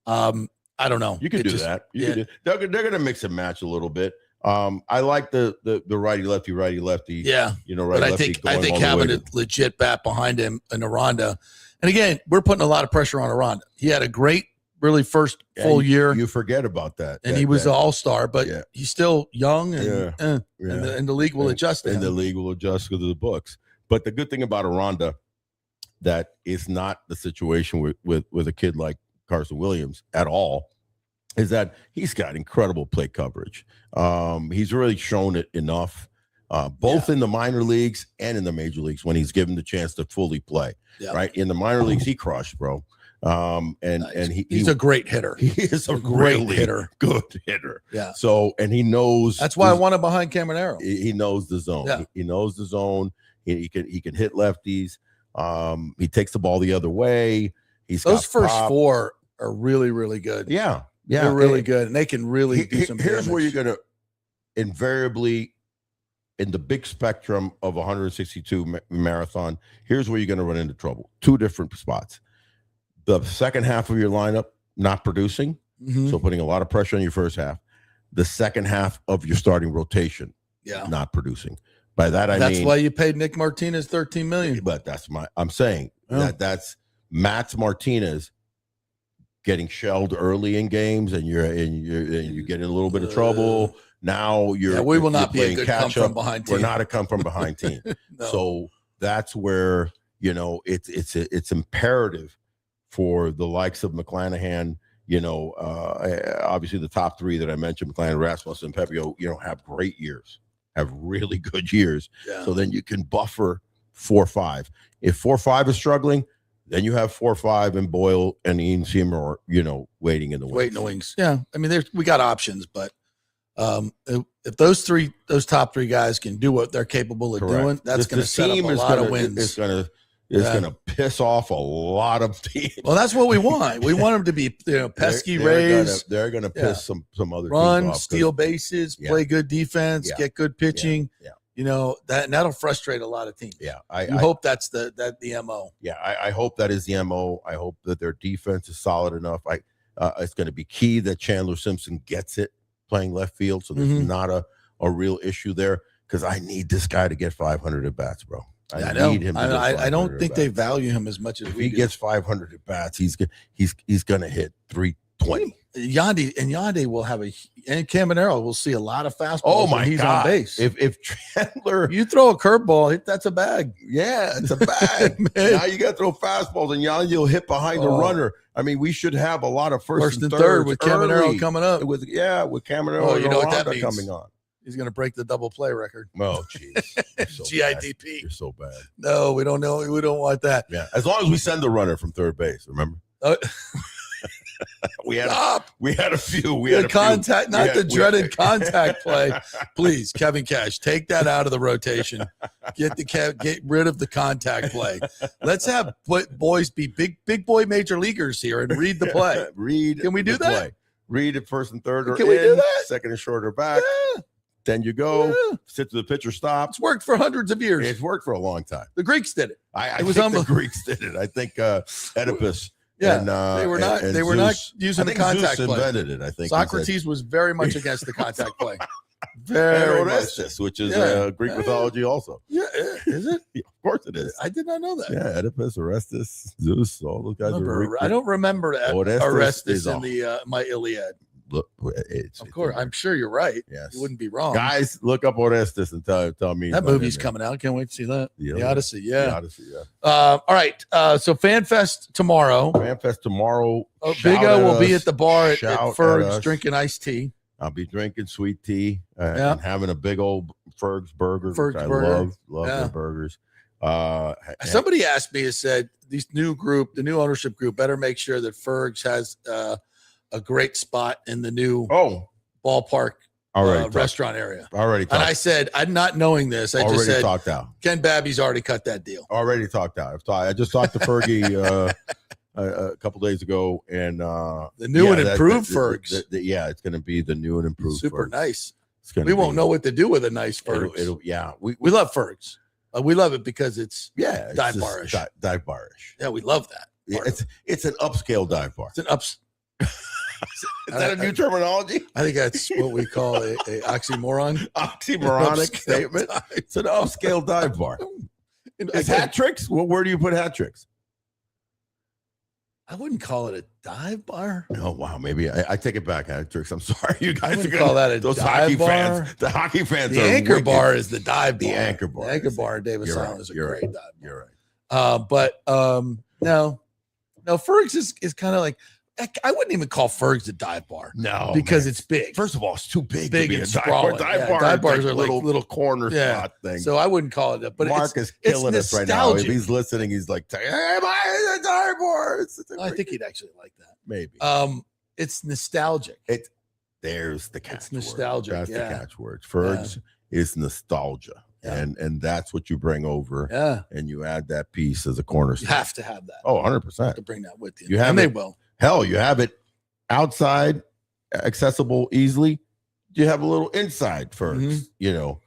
I don't know. You could do that. They're going to mix and match a little bit. I like the righty lefty. Yeah. But I think having a legit bat behind him and Aranda. And again, we're putting a lot of pressure on Aranda. He had a great, really first full year. You forget about that. And he was an all-star, but he's still young, and the league will adjust to him. And the league will adjust to the books. But the good thing about Aranda, that is not the situation with a kid like Carson Williams at all, is that he's got incredible plate coverage. He's really shown it enough, both in the minor leagues and in the major leagues, when he's given the chance to fully play. Right in the minor leagues, he crushed, bro. And he's a great hitter. He is a great hitter, good hitter. Yeah. So, and he knows. That's why I want him behind Caminero. He knows the zone. Yeah. He knows the zone. He can hit lefties. He takes the ball the other way. Those first four are really, really good. Yeah. They're really good, and they can really do some Here's damage. where you're going to invariably, in the big spectrum of 162 marathon, here's where you're going to run into trouble. Two different spots. The second half of your lineup not producing, so putting a lot of pressure on your first half. The second half of your starting rotation not producing. By that, I mean, that's why you paid Nick Martinez $13 million. But I'm saying that's Mats Martinez getting shelled early in games, and you get in a little bit of trouble. Now we will not be a good come from behind team. We're not a come from behind team. No. So that's where it's imperative for the likes of McClanahan. Obviously the top three that I mentioned, McClanahan, Rasmussen, and Pepio, have great years, have really good years. Yeah. So then you can buffer 4-5. If 4-5 is struggling, then you have 4-5 and Boyle and Ian Seymour, waiting in the wings. Yeah. I mean, we got options, but if those top three guys can do what they're capable of doing, that's going to set up a lot of wins. It's going to piss off a lot of teams. Well, that's what we want. We want them to be, pesky Rays. They're going to piss some other run, teams off. Steal bases, play good defense, get good pitching. Yeah. That'll frustrate a lot of teams. Yeah, I hope that's the MO. Yeah, I hope that is the MO. I hope that their defense is solid enough. It's going to be key that Chandler Simpson gets it playing left field, so there's not a real issue there, because I need this guy to get 500 at bats, bro. I need him. I don't think they value him as much as he gets 500 at bats. He's going to hit 320. Yandy will have and Caminero will see a lot of fastballs. Oh my when he's God. on base. If Chandler, you throw a curveball, that's a bag. Yeah, it's a bag. Now you got to throw fastballs, and Yandy will hit behind the runner. I mean, we should have a lot of first and third with Caminero coming up. With Caminero. You know what that means? Coming on. He's going to break the double play record. Oh, jeez. So GIDP. Bad. You're so bad. No, we don't know. We don't want that. Yeah, as long as we send the runner from third base. Remember. We had a few. We had contact, not the dreaded contact play. Please, Kevin Cash, take that out of the rotation. Get rid of the contact play. Let's have boys be big boy major leaguers here and read the play. Can we do that? Play. Read it first and third or Can we do that? Second and short or back. Yeah. Then you go. Yeah. Sit to the pitcher stops. It's worked for hundreds of years. It's worked for a long time. The Greeks did it. I think the Greeks did it. I think Oedipus. Yeah, and, they were not. and they were Zeus, not using the contact Zeus play. Invented it. I think Socrates was very much against the contact play. And Very much. Orestes, which is Greek mythology, also. Yeah, is it? Yeah, of course it is. I did not know that. Yeah, Oedipus, Orestes, Zeus, all those guys are Greek. I don't remember Orestes in the my Iliad. Look, of course, I'm sure you're right. Yes, you wouldn't be wrong. Guys, look up Orestes and tell me that movie's coming out. Can't wait to see that. The Odyssey. Yeah. The Odyssey. Yeah. All right. So FanFest tomorrow. FanFest tomorrow. Big O will be at the bar at Ferg's drinking iced tea. I'll be drinking sweet tea and having a big old Ferg's burger. Ferg's I burger. love their burgers. Somebody asked me, said the new ownership group better make sure that Ferg's has a great spot in the new ballpark restaurant area. Already talked. And I said, I'm not knowing this. I just said, talked out. Ken Babby's already cut that deal. Already talked out. I just talked to Fergie a couple days ago, and the new and improved Ferg's. It's going to be the new and improved. Super Ferg's. Nice. We won't know what to do with a nice Ferg's. We love Ferg's. We love it because it's dive barish. Dive barish. Yeah, we love that. It's an upscale dive bar. It's an Is that a new terminology? I think that's what we call a oxymoron. Oxymoronic statement. It's an upscale dive bar. Is hat tricks? Well, where do you put hat tricks? I wouldn't call it a dive bar. Oh wow, maybe I take it back, hat tricks. I'm sorry, you guys. I wouldn't call that a those dive hockey bar. fans. The hockey fans. The anchor bar is the dive bar. The anchor bar. The anchor bar in Davis Island is a great dive bar. You're right. But no, Ferg's is kind of like. I wouldn't even call Ferg's a dive bar. No, because it's big. First of all, it's too big. Big to be and a dive sprawling. bar. Dive bars are little corner spot thing. So I wouldn't call it that. But Mark is killing us right now. If he's listening, he's like, "Hey, am I in a dive bar?" I think he'd actually like that. Maybe. It's nostalgic. There's the catch. It's nostalgic. That's the catchword. Ferg's is nostalgia. Yeah. And that's what you bring over. Yeah. And you add that piece as a cornerstone. You have to have that. Oh, 100%. To bring that with you. You have they will. Hell, you have it outside, accessible easily. You have a little inside Ferg's, and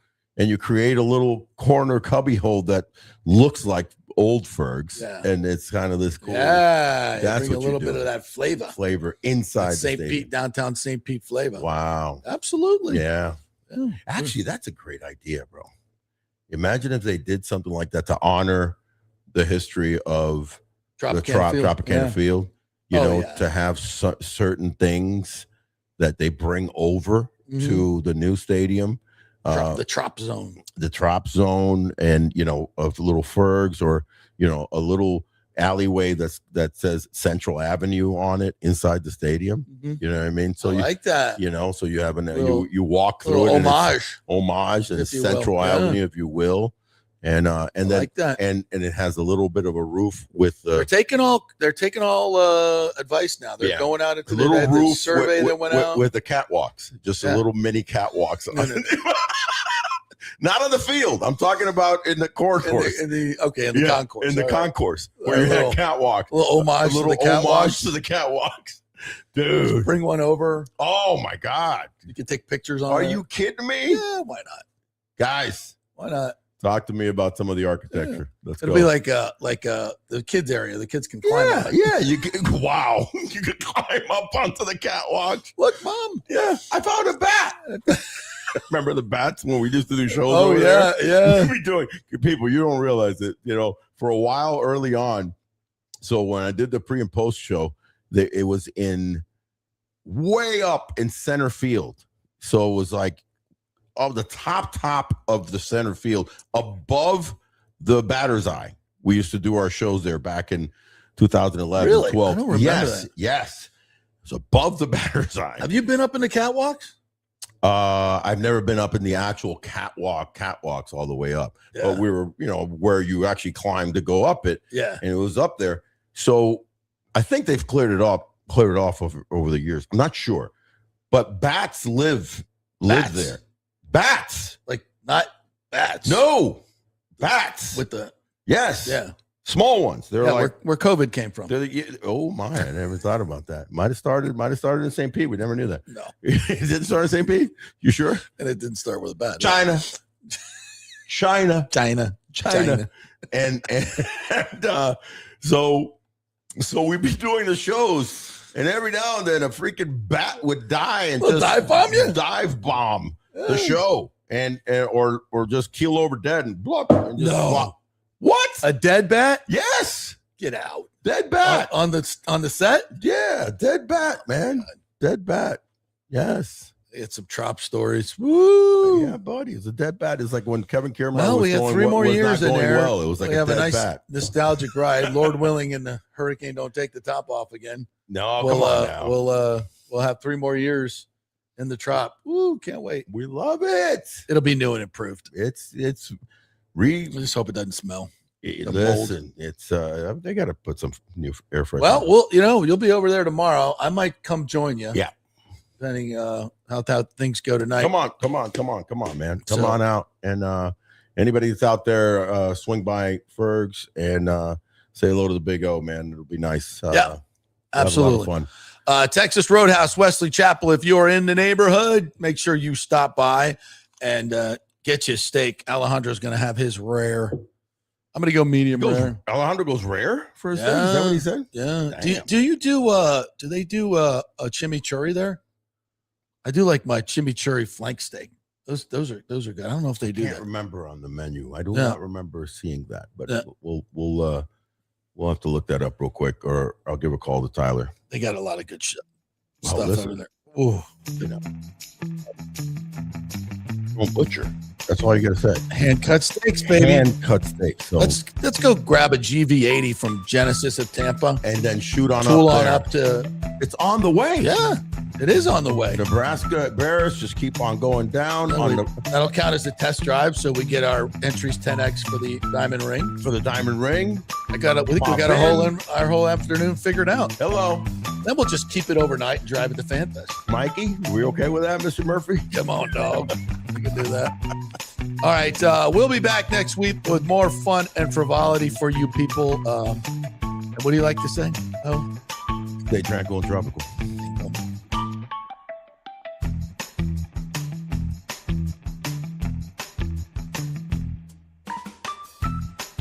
you create a little corner cubby hole that looks like old Ferg's, and it's kind of this cool. Yeah, that's bring a little bit of that flavor inside St. Pete, downtown St. Pete flavor. Wow, absolutely. Yeah. Actually, that's a great idea, bro. Imagine if they did something like that to honor the history of Tropicana Field. To have certain things that they bring over to the new stadium. The Trop Zone, and of little Ferg's, or a little alleyway that says Central Avenue on it inside the stadium. You know what I mean? So I like that. So you have you walk through it. Homage and Central Avenue, if you will. And then like that. and it has a little bit of a roof with they're taking all advice now. They're going out into the little roof survey that went out with the catwalks, just a little mini catwalks. Not on the field. I'm talking about in the concourse. In the concourse. In the concourse where you had catwalk. A little homage to the catwalks. Dude. Just bring one over. Oh my God. You can take pictures on it. Are you kidding me? Yeah, why not? Guys. Why not? Talk to me about some of the architecture. It'll be like the kids area. The kids can climb up. Yeah. You can climb up onto the catwalk. Look, Mom. Yeah, I found a bat. Remember the bats when we used to do shows? Oh, yeah. We doing people. You don't realize it. For a while early on. So when I did the pre and post show, it was in way up in center field. So it was like of the top of the center field, above the batter's eye. We used to do our shows there back in 2011, really? 12. I don't remember that. Yes. It's above the batter's eye. Have you been up in the catwalks? I've never been up in the actual catwalks all the way up. Yeah. But we were, where you actually climbed to go up it. Yeah. And it was up there. So I think they've cleared it off over the years. I'm not sure. But bats live there. Bats. Like not bats. No. Bats. With the yes. Yeah. Small ones. They're like where COVID came from. Oh my! I never thought about that. Might have started in St. Pete. We never knew that. No, it didn't start in St. Pete. You sure? And it didn't start with a bad. China. And so we'd be doing the shows, and every now and then a freaking bat would die and just dive bomb the show, and or just keel over dead and blah. And just flop. What? A dead bat? Yes. Get out. Dead bat on the set? Yeah, dead bat, man. Dead bat. Yes. It's some trop stories. Woo! Yeah, buddy. It's a dead bat. It's like when Kevin Kiermaier we have 3 more years in there. Well. It was like we have a nice bat. Nostalgic ride. Lord willing, and the hurricane don't take the top off again. No, come on now. We'll have 3 more years in the trop. Woo! Can't wait. We love it. It'll be new and improved. I just hope it doesn't smell. Listen, it's they got to put some new air freshener. Well, you'll be over there tomorrow. I might come join you. Yeah, depending how things go tonight. Come on, man. Come on out, and anybody that's out there, swing by Ferg's and say hello to the Big O, man. It'll be nice. Yeah, absolutely fun. Texas Roadhouse, Wesley Chapel. If you're in the neighborhood, make sure you stop by and get you a steak. Alejandro's going to have his rare. I'm going to go medium rare. Alejandro goes rare for his thing? Is that what he said? Yeah. Do they do a chimichurri there? I do like my chimichurri flank steak. Those are good. I don't know if they do that. I can't remember on the menu. I do not remember seeing that, but we'll have to look that up real quick, or I'll give a call to Tyler. They got a lot of good stuff over there. Ooh. Don't butcher. That's all you got to say. Hand cut steaks, baby. Hand cut steaks. So let's go grab a GV80 from Genesis of Tampa, and then shoot on up to. It's on the way. Yeah, it is on the way. Nebraska Bears just keep on going down. That'll count as a test drive, so we get our entries 10x for the diamond ring. For the diamond ring, we got our whole afternoon figured out. Hello. Then we'll just keep it overnight and drive it to FanFest. Mikey, are we okay with that, Mr. Murphy? Come on, dog. We can do that. All right, we'll be back next week with more fun and frivolity for you people. What do you like to say? Stay tranquil and tropical.